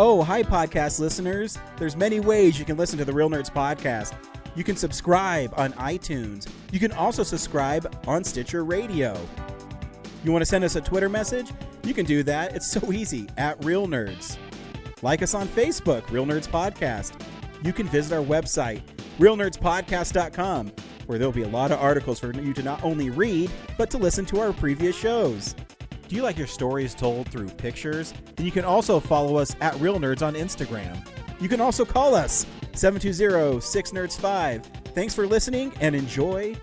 Oh, hi, podcast listeners. There's many ways you can listen to the Real Nerds podcast. You can subscribe on iTunes. You can also subscribe on Stitcher Radio. You want to send us a Twitter message? You can do that. It's so easy, at Real Nerds. Like us on Facebook, Real Nerds Podcast. You can visit our website, realnerdspodcast.com, where there'll be a lot of articles for you to not only read, but to listen to our previous shows. Do you like your stories told through pictures? Then you can also follow us at Real Nerds on Instagram. You can also call us, 720-6nerds5. Thanks for listening and enjoy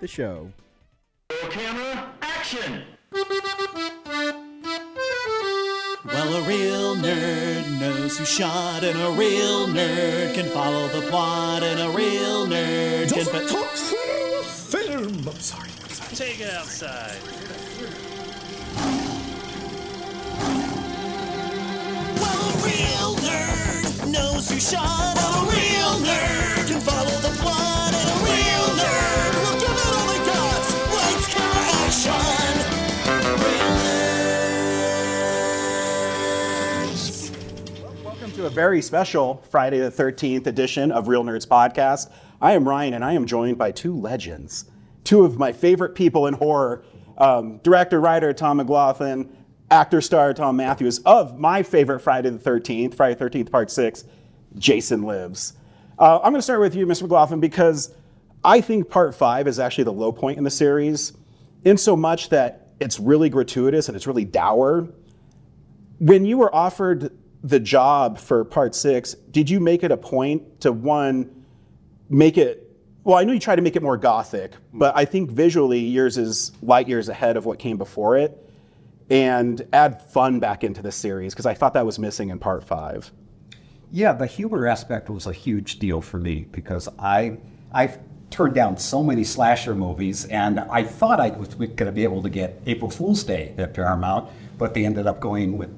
the show. Camera, action! Well, a real nerd knows who shot, and a real nerd can follow the plot, and a real nerd can... talk film! I'm sorry. Take it outside. Well, a real nerd knows who shot, and a real nerd can follow the plot, and a real nerd will give it all he got. Lights, camera, action! Real nerds. Welcome to a very special Friday the 13th edition of Real Nerds Podcast. I am Ryan, and I am joined by two legends, two of my favorite people in horror, director-writer Thom McLoughlin, actor-star Thom Matthews, of my favorite Friday the 13th, Friday the 13th Part 6, Jason Lives. I'm going to start with you, Mr. McLoughlin, because I think Part 5 is actually the low point in the series, in so much that it's really gratuitous and it's really dour. When you were offered the job for Part 6, did you make it a point to, one, make it, well, I know you try to make it more gothic, but I think visually yours is light years ahead of what came before it, and add fun back into the series, because I thought that was missing in Part 5. Yeah, the humor aspect was a huge deal for me, because I've turned down so many slasher movies, and I thought I was going to be able to get April Fool's Day at Paramount, but they ended up going with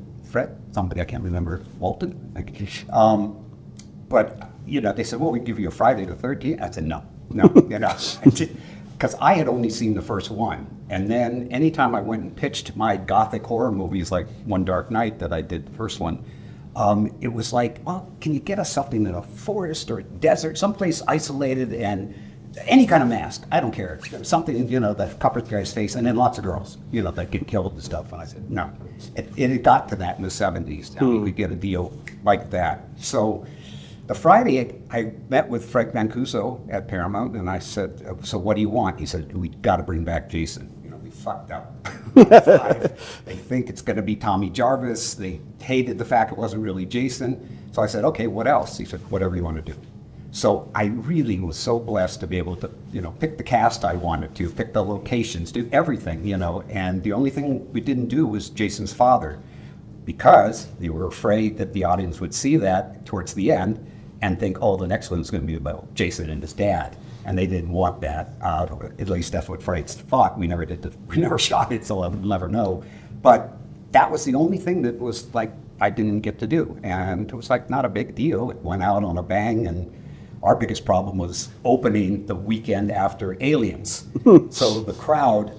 somebody I can't remember, Walton? But, they said, well, we give you a Friday the 13th. I said, no, because I had only seen the first one. And then anytime I went and pitched my gothic horror movies, like One Dark Night that I did the first one, it was like, well, can you get us something in a forest or a desert, someplace isolated, and any kind of mask? I don't care. Something, that covers the guy's face, and then lots of girls, that get killed and stuff. And I said, no. It got to that in the 70s. Now we get a deal like that. So the Friday, I met with Frank Mancuso at Paramount, and I said, so what do you want? He said, we got to bring back Jason. We fucked up. They think it's going to be Tommy Jarvis. They hated the fact it wasn't really Jason. So I said, okay, what else? He said, whatever you want to do. So I really was so blessed to be able to, pick the cast I wanted to, pick the locations, do everything, and the only thing we didn't do was Jason's father, because they were afraid that the audience would see that towards the end and think, oh, the next one's going to be about Jason and his dad. And they didn't want that. At least that's what Frights thought. We never shot it, so I'll never know. But that was the only thing that was like I didn't get to do. And it was like not a big deal. It went out on a bang, and our biggest problem was opening the weekend after Aliens. So the crowd,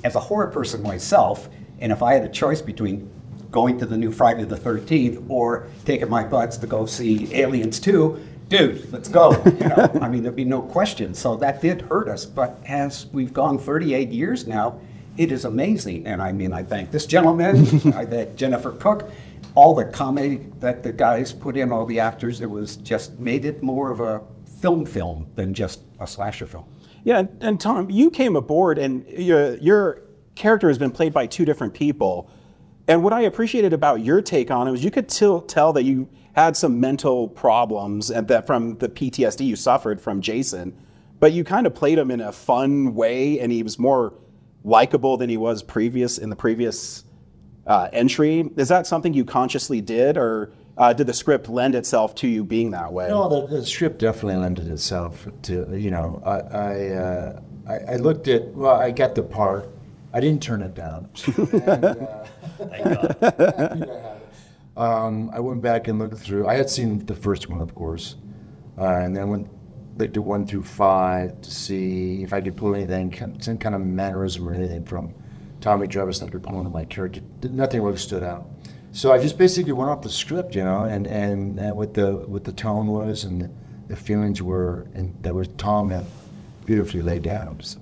as a horror person myself, and if I had a choice between going to the new Friday the 13th or taking my butts to go see Aliens 2, dude, let's go. There'd be no question. So that did hurt us. But as we've gone 38 years now, it is amazing. And I thank this gentleman, I thank Jennifer Cook, all the comedy that the guys put in, all the actors. It was just made it more of a film than just a slasher film. Yeah, and Thom, you came aboard, and your character has been played by two different people. And what I appreciated about your take on it was you could tell that you had some mental problems, and that from the PTSD you suffered from Jason, but you kind of played him in a fun way, and he was more likable than he was in the previous entry. Is that something you consciously did, or did the script lend itself to you being that way? No, the script definitely lended itself to, I looked at, I got the part. I didn't turn it down. And, Thank God. I went back and looked through. I had seen the first one, of course, and then went to 1 through 5 to see if I could pull anything, some kind of mannerism or anything from Tommy Jarvis that could pull into my character. Nothing really stood out. So I just basically went off the script, and what the tone was and the feelings were, and that was Thom had beautifully laid down. So.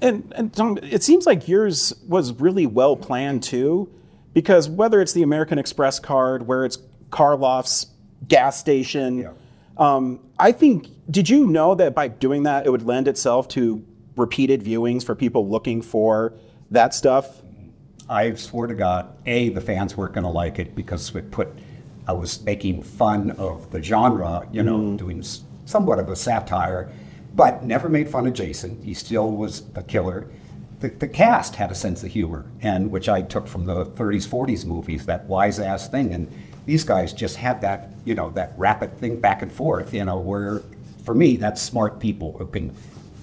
And Thom, it seems like yours was really well planned too, because whether it's the American Express card, where it's Karloff's gas station, I think, did you know that by doing that it would lend itself to repeated viewings for people looking for that stuff? I swore to God, the fans weren't going to like it because I was making fun of the genre, doing somewhat of a satire, but never made fun of Jason. He still was a killer. The cast had a sense of humor, and which I took from the 30s, 40s movies, that wise ass thing. And these guys just had that, that rapid thing back and forth, where for me, that's smart people who can,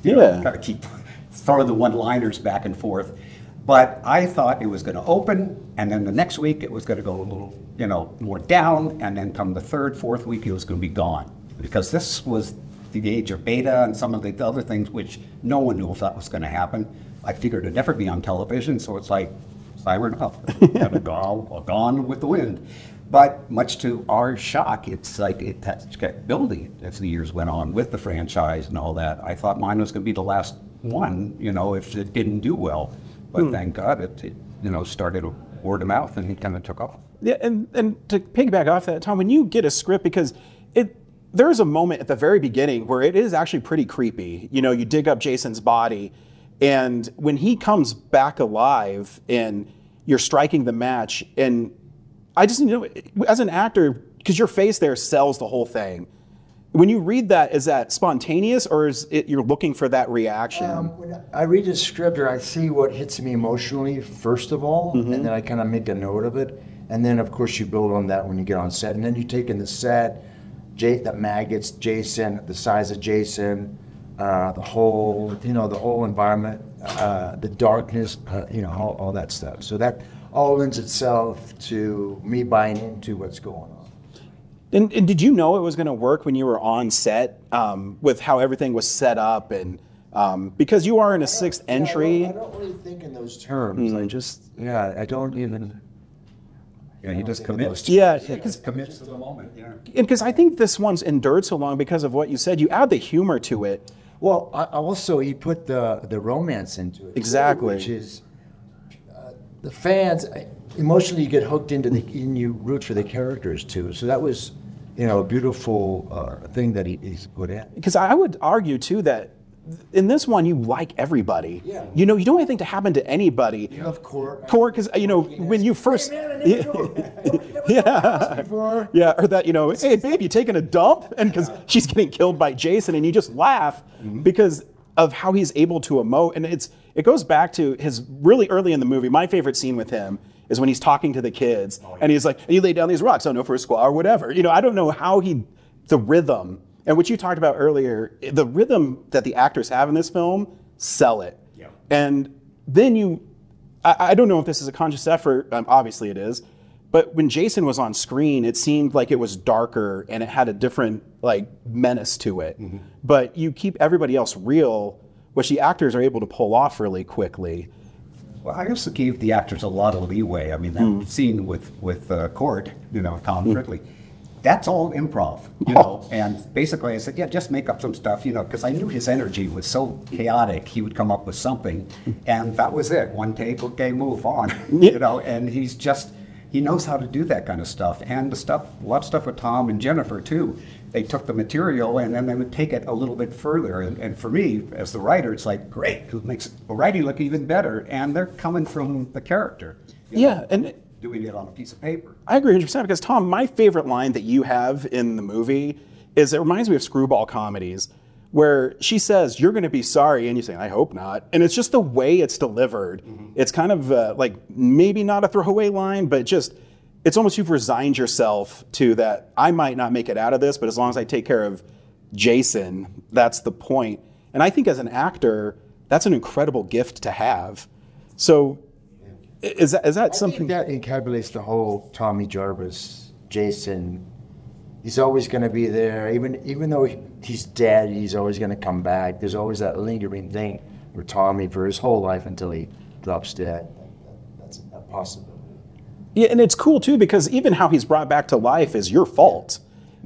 kind of keep throwing the one-liners back and forth. But I thought it was going to open, and then the next week it was going to go a little, more down, and then come the third, fourth week it was going to be gone. Because this was the age of beta and some of the other things which no one knew if that was going to happen. I figured it'd never be on television, so it's like, siren up, and gone with the wind. But much to our shock, it's like it kept building as the years went on with the franchise and all that. I thought mine was going to be the last one, if it didn't do well. But thank God it started word of mouth and it kind of took off. Yeah, and to piggyback off that, Thom, when you get a script, because there's a moment at the very beginning where it is actually pretty creepy. You dig up Jason's body, and when he comes back alive and you're striking the match, and I just, as an actor, because your face there sells the whole thing. When you read that, is that spontaneous, or is it you're looking for that reaction? When I read the script, or I see what hits me emotionally first of all, and then I kind of make a note of it, and then of course you build on that when you get on set, and then you take in the set, the maggots, Jason, the size of Jason, the whole environment, the darkness, all that stuff. So that all lends itself to me buying into what's going on. And did you know it was going to work when you were on set with how everything was set up, and because you are in a sixth entry? I don't really think in those terms. I don't even. Yeah, he just commits. Yeah, because commits to the moment. Yeah. And because I think this one's endured so long because of what you said. You add the humor to it. Well, also he put the romance into it. Exactly. Which is the fans emotionally you get hooked into and you root for the characters too. So that was, a beautiful thing that he's put in. Because I would argue too that in this one you like everybody. Yeah. You don't want anything to happen to anybody. You love Court. Because when you first, yeah, or that hey babe, you taking a dump, and because she's getting killed by Jason, and you just laugh because of how he's able to emote, and it goes back to his really early in the movie. My favorite scene with him is when he's talking to the kids, and he's like, "You lay down these rocks, I don't know, for a squaw or whatever." I don't know how the rhythm. And what you talked about earlier, the rhythm that the actors have in this film, sell it. Yeah. And then I don't know if this is a conscious effort, obviously it is, but when Jason was on screen, it seemed like it was darker and it had a different menace to it. But you keep everybody else real, which the actors are able to pull off really quickly. Well, I also gave the actors a lot of leeway. I mean, that scene with Court, Tom Ridley, that's all improv, And basically I said, just make up some stuff, because I knew his energy was so chaotic. He would come up with something, and that was it. One take, okay, move on, And he knows how to do that kind of stuff. And a lot of stuff with Thom and Jennifer too. They took the material and then they would take it a little bit further. And for me, as the writer, it's like, great, it makes the writing look even better. And they're coming from the character. And doing it on a piece of paper. I agree 100% because, Thom, my favorite line that you have in the movie is it reminds me of screwball comedies where she says, "You're going to be sorry," and you say, "I hope not." And it's just the way it's delivered. It's kind of maybe not a throwaway line, but it's almost you've resigned yourself to that. I might not make it out of this, but as long as I take care of Jason, that's the point. And I think as an actor, that's an incredible gift to have. So is that something that encapsulates the whole Tommy Jarvis, Jason? He's always going to be there, even though he's dead. He's always going to come back. There's always that lingering thing for Tommy for his whole life until he drops dead. That's a possibility. Yeah, and it's cool too because even how he's brought back to life is your fault,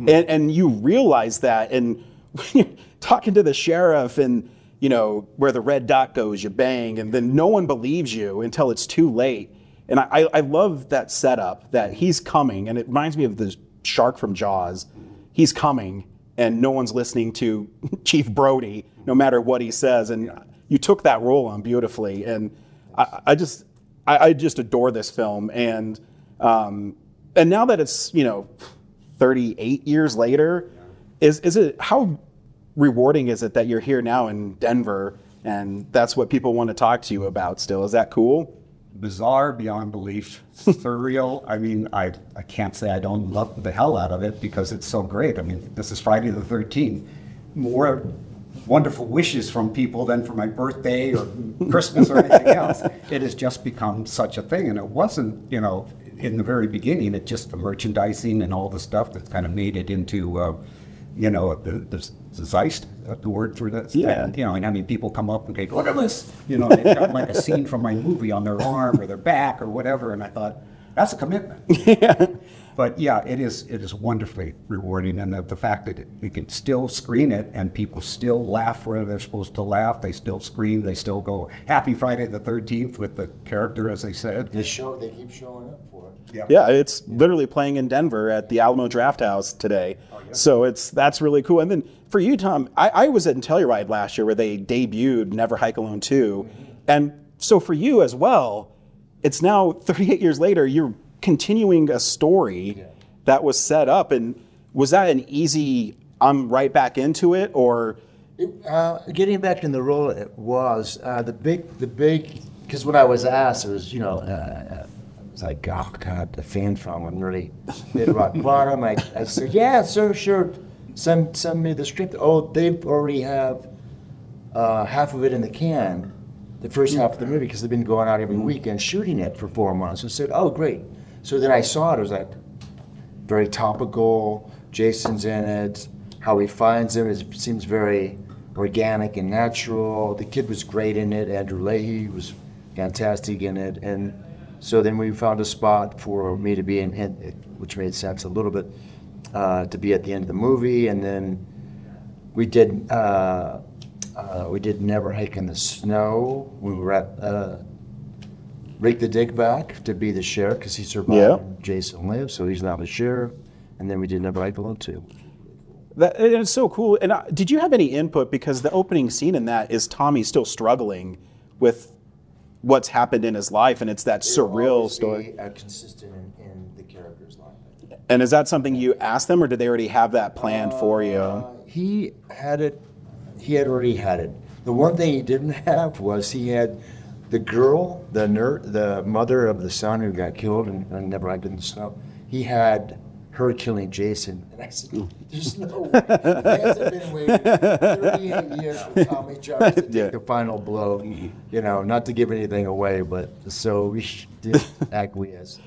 and you realize that. And when you're talking to the sheriff, and you know where the red dot goes, you bang, and then no one believes you until it's too late. And I love that setup that he's coming, and it reminds me of the shark from Jaws. He's coming, and no one's listening to Chief Brody, no matter what he says. And you took that role on beautifully, and I just adore this film. And now that it's 38 years later, is it how rewarding is it that you're here now in Denver, and that's what people want to talk to you about still? Is that cool? Bizarre beyond belief, surreal. I mean, I can't say I don't love the hell out of it because it's so great. I mean, this is Friday the 13th. More wonderful wishes from people than for my birthday or Christmas or anything else. It has just become such a thing. And it wasn't, in the very beginning, it just the merchandising and all the stuff that kind of made it into, the Zeist, the word for that. Yeah. And I mean, people come up and go, look at this. They've got like a scene from my movie on their arm or their back or whatever. And I thought, that's a commitment. Yeah. But yeah, it is wonderfully rewarding, and the fact that we can still screen it and people still laugh where they're supposed to laugh, they still scream, they still go Happy Friday the 13th with the character, as they said. They keep showing up for it. Yeah, it's literally playing in Denver at the Alamo Drafthouse today. Oh, yeah. So that's really cool. And then for you, Thom, I was at Telluride last year where they debuted Never Hike Alone 2. Mm-hmm. And so for you as well, it's now 38 years later, you're continuing a story that was set up. And was that an easy, I'm right back into it, or? Getting back in the role, it was the big, because when I was asked, it was, it's like, oh God, the fan from I'm really hit rock bottom. I said, yeah, sure. Send me the script. Oh, they already have half of it in the can, the first half of the movie, because they've been going out every weekend shooting it for 4 months. I said, oh, great. So then I saw it. It was like very topical. Jason's in it. How he finds him seems very organic and natural. The kid was great in it. Andrew Leahy was fantastic in it. And so then we found a spot for me to be in it, which made sense a little bit, to be at the end of the movie. And then we did Never Hike in the Snow. We were at Rick the Digback to be the sheriff because he survived. Yeah. Jason lived, so he's now the sheriff. And then we did Never Hike Alone 2. And it's so cool. And did you have any input? Because the opening scene in that is Tommy still struggling with what's happened in his life, and it's that surreal story. Consistent in the character's life. And is that something you asked them, or did they already have that planned for you? He had it. He had already had it. The one thing he didn't have was he had the girl, the mother of the son who got killed and Never Hiked in the Snow. He had her killing Jason, and I said, "There's no way." Fans have been waiting 38 years for Tommy Jarvis to take the final blow. Not to give anything away, but so we did acquiesce.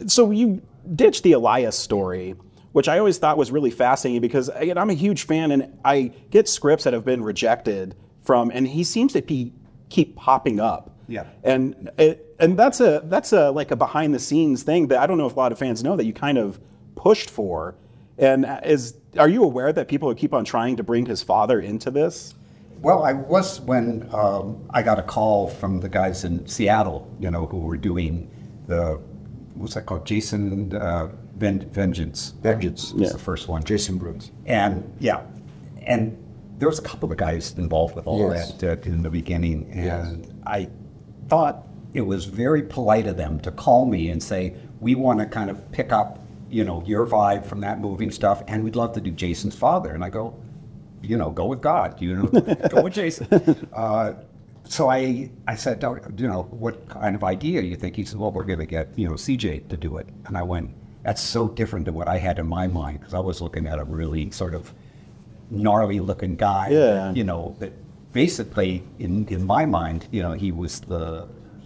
So you ditched the Elias story, which I always thought was really fascinating because again, I'm a huge fan, and I get scripts that have been rejected and he seems to keep popping up. Yeah. And that's a like a behind the scenes thing that I don't know if a lot of fans know that you kind of pushed for. And are you aware that people keep on trying to bring his father into this? Well, I was when I got a call from the guys in Seattle, who were doing what's that called? Jason Vengeance. Vengeance was the first one. Jason Brooks. And there was a couple of guys involved with all that in the beginning, and I thought it was very polite of them to call me and say, we want to kind of pick up, your vibe from that movie and stuff, and we'd love to do Jason's father. And I go, go with God, go with Jason. So I said, what kind of idea do you think? He said, well, we're going to get, CJ to do it. And I went, that's so different than what I had in my mind, because I was looking at a really sort of gnarly looking guy, that basically in my mind, he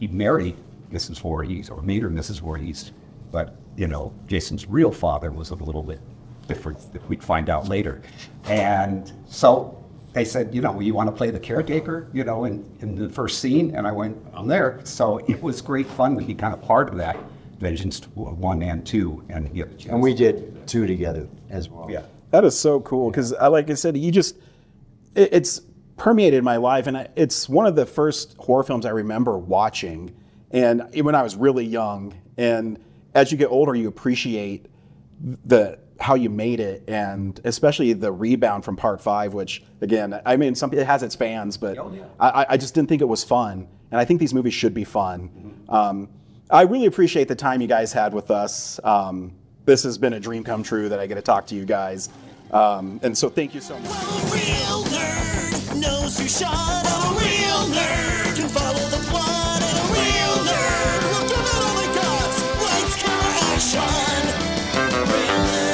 married Mrs. Voorhees or made her Mrs. Voorhees, but Jason's real father was a little bit different that we'd find out later. And so they said, you want to play the caretaker, in the first scene? And I went, I'm there. So it was great fun to be kind of part of that, Vengeance 1 and 2. And we did 2 together as well. Yeah. That is so cool because, like I said, it's permeated my life, and it's one of the first horror films I remember watching, and when I was really young. And as you get older, you appreciate how you made it, and especially the rebound from Part 5, which, again, I mean, it has its fans, but I just didn't think it was fun, and I think these movies should be fun. I really appreciate the time you guys had with us. This has been a dream come true that I get to talk to you guys. And so thank you so much. Well, a real nerd knows who shot. A real nerd can follow the plot. And a real nerd will give it all they got. Lights, camera, action. Real nerds.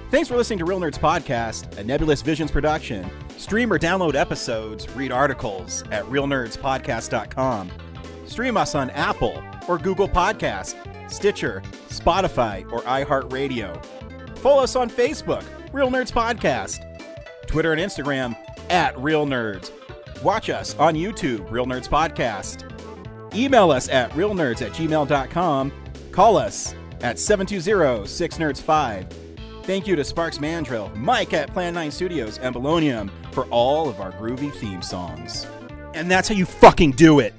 Thanks for listening to Real Nerds Podcast, a Nebulous Visions production. Stream or download episodes, read articles at realnerdspodcast.com. Stream us on Apple or Google Podcast, Stitcher, Spotify, or iHeartRadio. Follow us on Facebook, Real Nerds Podcast, Twitter and Instagram at Real Nerds. Watch us on YouTube, Real Nerds Podcast. Email us at realnerds@gmail.com. Call us at 720-6nerds5. Thank you to Sparks Mandrill, Mike at Plan 9 Studios, and Bolognium for all of our groovy theme songs. And that's how you fucking do it.